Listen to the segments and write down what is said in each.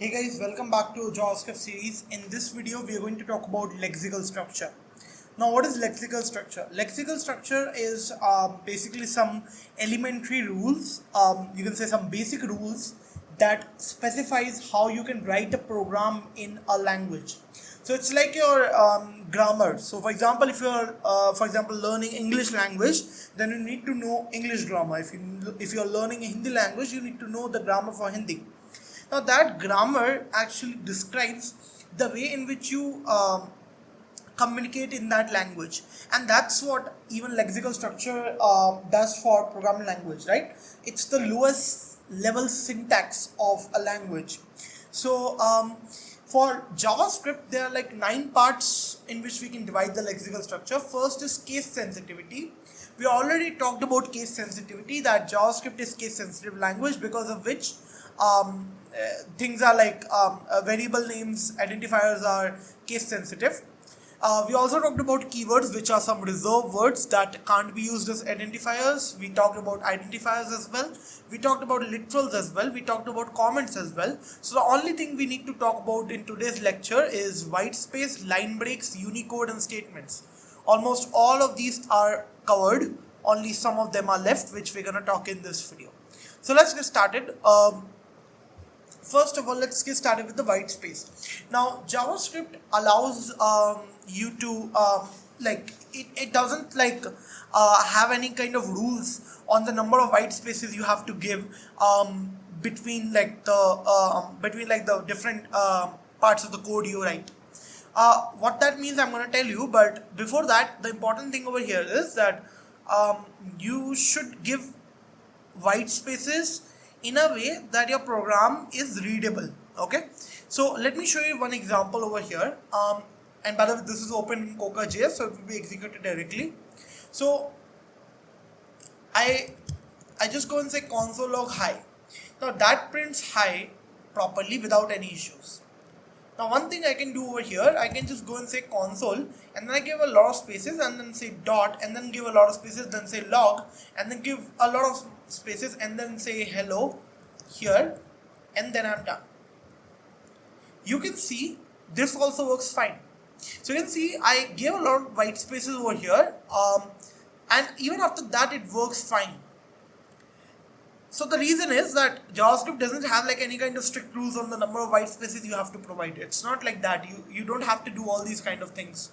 Hey guys, welcome back to JavaScript series. In this video, we are going to talk about lexical structure. Now, what is lexical structure? Lexical structure is basically some elementary rules. You can say some basic rules that specifies how you can write a program in a language. So it's like your grammar. So for example, if you're learning English language, then you need to know English grammar. If you're learning a Hindi language, you need to know the grammar for Hindi. Now that grammar actually describes the way in which you communicate in that language, and that's what even lexical structure does for programming language, right? It's the lowest level syntax of a language. So for JavaScript, there are like 9 parts in which we can divide the lexical structure. First is case sensitivity. We already talked about case sensitivity, that JavaScript is case sensitive language, because of which things are like variable names, identifiers are case sensitive. We also talked about keywords, which are some reserved words that can't be used as identifiers. We talked about identifiers as well. We talked about literals as well. We talked about comments as well. So the only thing we need to talk about in today's lecture is white space, line breaks, Unicode and statements. Almost all of these are covered. Only some of them are left, which we're going to talk in this video. So let's get started. First of all, let's get started with the white space. Now, JavaScript allows you to it doesn't have any kind of rules on the number of white spaces you have to give between the different parts of the code you write. What that means, I'm going to tell you, but before that, the important thing over here is that you should give white spaces in a way that your program is readable. Okay, so let me show you one example over here. And by the way, this is open in Core.js, so it will be executed directly. So I just go and say console log hi. Now that prints hi properly without any issues. Now one thing I can do over here, I can just go and say console, and then I give a lot of spaces, and then say dot, and then give a lot of spaces, then say log, and then give a lot of spaces, and then say hello here, and then I'm done. You can see this also works fine. So you can see I gave a lot of white spaces over here, and even after that it works fine. So the reason is that JavaScript doesn't have like any kind of strict rules on the number of white spaces you have to provide. It's not like that. You don't have to do all these kind of things.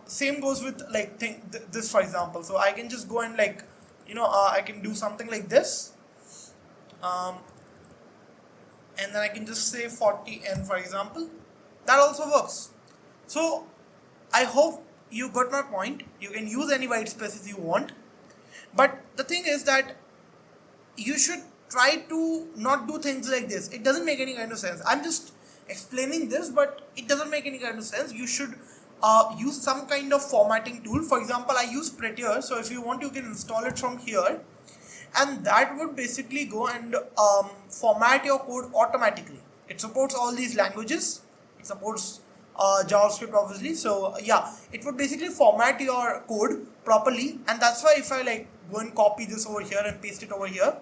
Same goes with like this, for example. So I can just go and I can do something like this, and then I can just say 40n, for example. That also works. So I hope you got my point. You can use any white spaces you want, but the thing is that you should try to not do things like this. It doesn't make any kind of sense. I'm just explaining this, but it doesn't make any kind of sense. You should use some kind of formatting tool. For example, I use Prettier, so if you want, you can install it from here, and that would basically go and format your code automatically. It supports all these languages. It supports JavaScript, obviously. So yeah, it would basically format your code properly, and that's why if I go and copy this over here and paste it over here,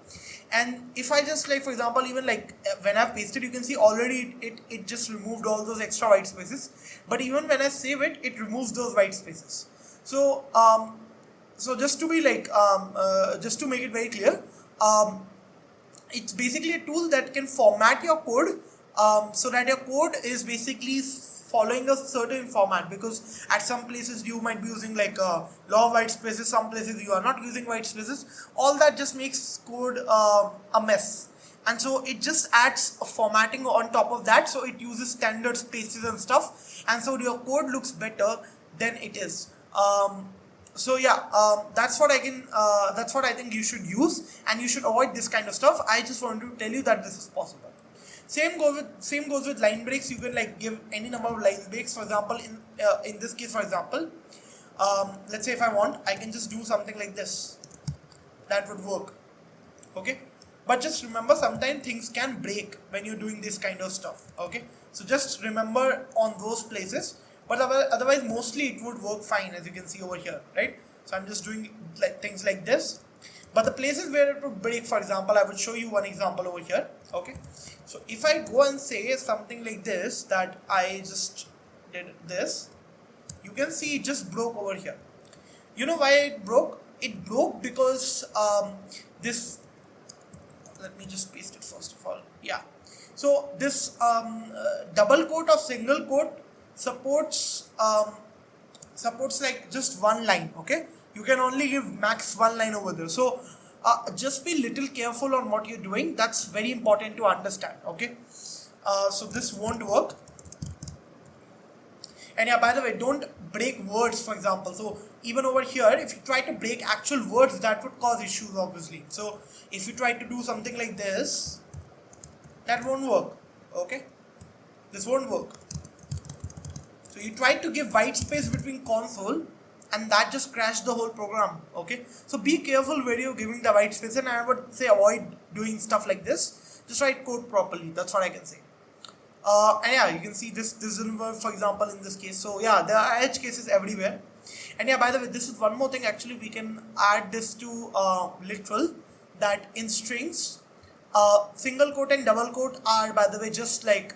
and if I just for example, even when I've pasted, you can see already it just removed all those extra white spaces. But even when I save it, it removes those white spaces. So so just to be just to make it very clear, it's basically a tool that can format your code so that your code is basically following a certain format, because at some places you might be using a lot of white spaces, some places you are not using white spaces. All that just makes code a mess, and so it just adds a formatting on top of that, so it uses standard spaces and stuff, and so your code looks better than it is. So yeah, that's what I think you should use, and you should avoid this kind of stuff. I just want to tell you that this is possible. Same goes with line breaks. You can give any number of line breaks. For example, in this case, for example, let's say if I want, I can just do something like this. That would work. Okay, but just remember, sometimes things can break when you're doing this kind of stuff. Okay, so just remember on those places. But otherwise, mostly it would work fine, as you can see over here, right? So I'm just doing things like this. But the places where it would break, for example, I would show you one example over here. Okay, so if I go and say something like this, that I just did this, you can see it just broke over here. You know why it broke? It broke because this, let me just paste it first of all. Yeah, so this double quote or single quote supports supports like just one line. Okay, you can only give max one line over there. So just be little careful on what you're doing. That's very important to understand. Okay, so this won't work. And yeah, by the way, don't break words, for example. So even over here, if you try to break actual words, that would cause issues, obviously. So if you try to do something like this, that won't work. Okay, this won't work. So you try to give white space between console, and that just crashed the whole program. Okay, so be careful where you're giving the white space, and I would say avoid doing stuff like this. Just write code properly. That's what I can say. And yeah, you can see this doesn't work, for example, in this case. So yeah, there are edge cases everywhere. And yeah, by the way, this is one more thing. Actually, we can add this to literal, that in strings, single quote and double quote are, by the way, just like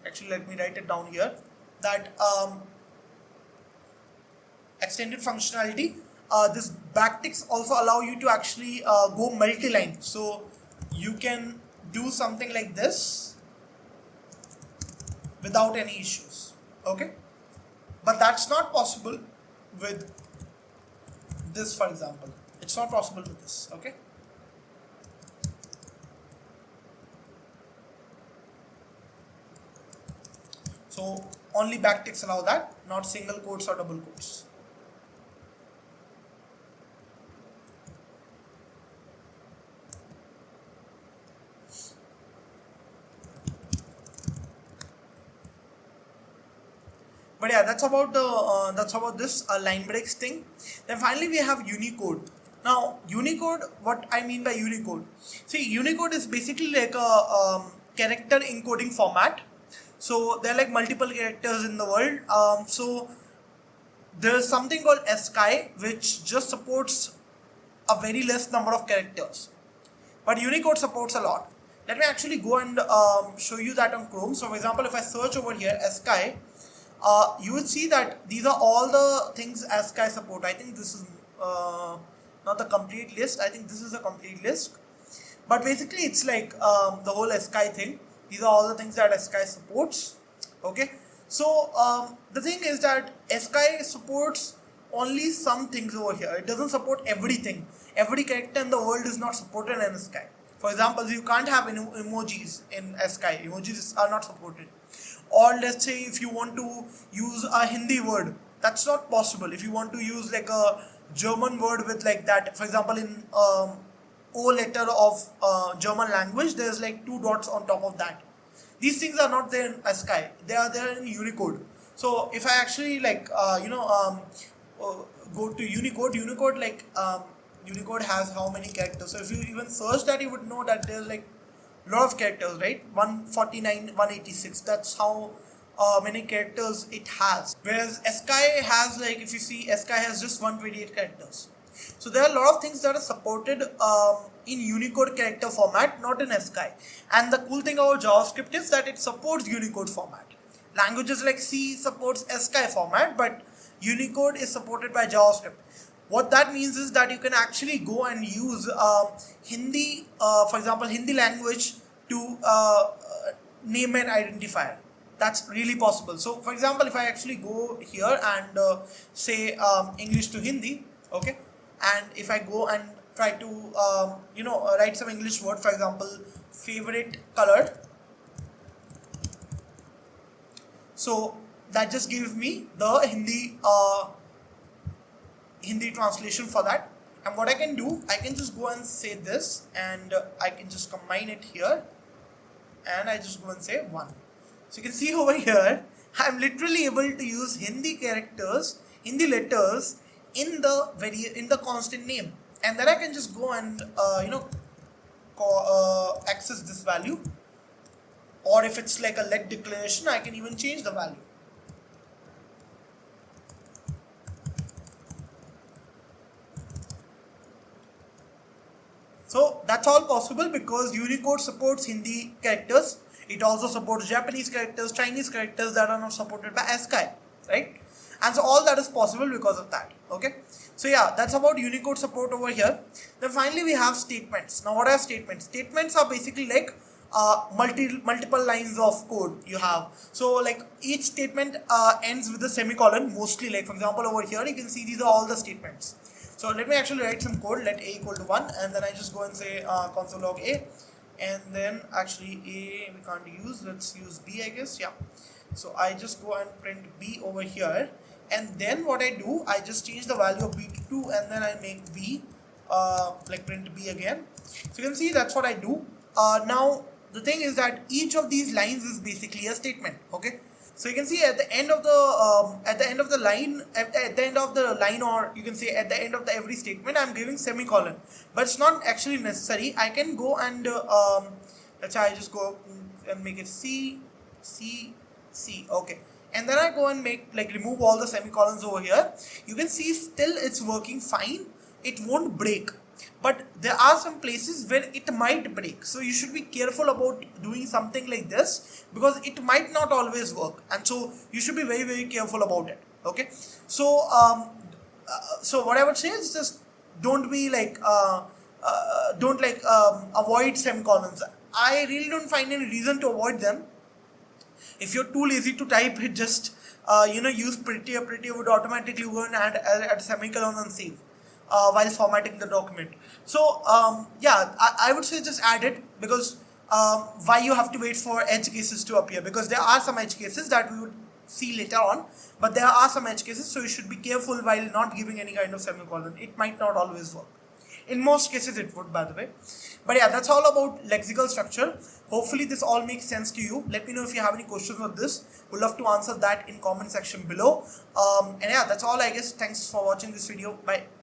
actually, let me write it down here, that extended functionality. This backticks also allow you to actually go multi-line. So you can do something like this without any issues. Okay, but that's not possible with this, for example. It's not possible with this. Okay, so only backticks allow that, not single quotes or double quotes. But yeah, that's about this line breaks thing. Then finally we have Unicode. Now Unicode, what I mean by Unicode, see, Unicode is basically like a character encoding format. So there are like multiple characters in the world. So there's something called ASCII, which just supports a very less number of characters, but Unicode supports a lot. Let me actually go and show you that on Chrome. So for example, if I search over here ASCII, you will see that these are all the things ASCII support. I think this is not the complete list. I think this is a complete list. But basically, it's like the whole ASCII thing. These are all the things that ASCII supports. Okay. So the thing is that ASCII supports only some things over here. It doesn't support everything. Every character in the world is not supported in ASCII. For example, you can't have emojis in ASCII. Emojis are not supported. Or let's say if you want to use a Hindi word, that's not possible. If you want to use like a German word with like that, for example, in O letter of German language, there's like 2 dots on top of that. These things are not there in ASCII. They are there in Unicode. So if I actually like go to Unicode, Unicode has how many characters? So if you even search that, you would know that there's like a lot of characters, right? 149, 186. That's how many characters it has. Whereas ASCII has, like, if you see, ASCII has just 128 characters. So there are a lot of things that are supported in Unicode character format, not in ASCII. And the cool thing about JavaScript is that it supports Unicode format. Languages like C supports ASCII format, but Unicode is supported by JavaScript. What that means is that you can actually go and use Hindi, for example, Hindi language to name an identifier. That's really possible. So, for example, if I actually go here and say English to Hindi, okay, and if I go and try to write some English word, for example, favorite color, so that just gives me the Hindi translation for that. And what I can do, I can just go and say this, and I can just combine it here, and I just go and say 1. So you can see over here, I'm literally able to use Hindi characters, Hindi letters in the constant name, and then I can just go and access this value, or if it's like a let declaration, I can even change the value. possible because Unicode supports Hindi characters. It also supports Japanese characters, Chinese characters that are not supported by ASCII, right? And so all that is possible because of that. Okay. So yeah, that's about Unicode support over here. Then finally we have statements. Now what are statements? Statements are basically like multiple lines of code you have. So like each statement ends with a semicolon mostly. Like for example over here you can see these are all the statements. So let me actually write some code. Let a equal to 1 and then I just go and say console log a, and then actually a we can't use, let's use b I guess. Yeah, so I just go and print b over here, and then what I do, I just change the value of b to 2 and then I make b like print b again. So you can see that's what I do. Now the thing is that each of these lines is basically a statement. Okay, so you can see at the end of the line, or you can say at the end of every statement, I'm giving semicolon, but it's not actually necessary. I can go and let's say I just go and make it C. Okay, and then I go and remove all the semicolons over here. You can see still it's working fine. It won't break. But there are some places where it might break, so you should be careful about doing something like this because it might not always work, and so you should be very careful about it. Okay, so so what I would say is just don't be avoid semicolons. I really don't find any reason to avoid them. If you're too lazy to type it, just use Prettier would automatically go and add a semicolon and save while formatting the document. So yeah, I would say just add it because why you have to wait for edge cases to appear, because there are some edge cases that we would see later on, but there are some edge cases, so you should be careful while not giving any kind of semicolon. It might not always work. In most cases it would, by the way. But yeah, that's all about lexical structure. Hopefully this all makes sense to you. Let me know if you have any questions on this. We'd love to answer that in comment section below. And yeah, that's all I guess. Thanks for watching this video. Bye.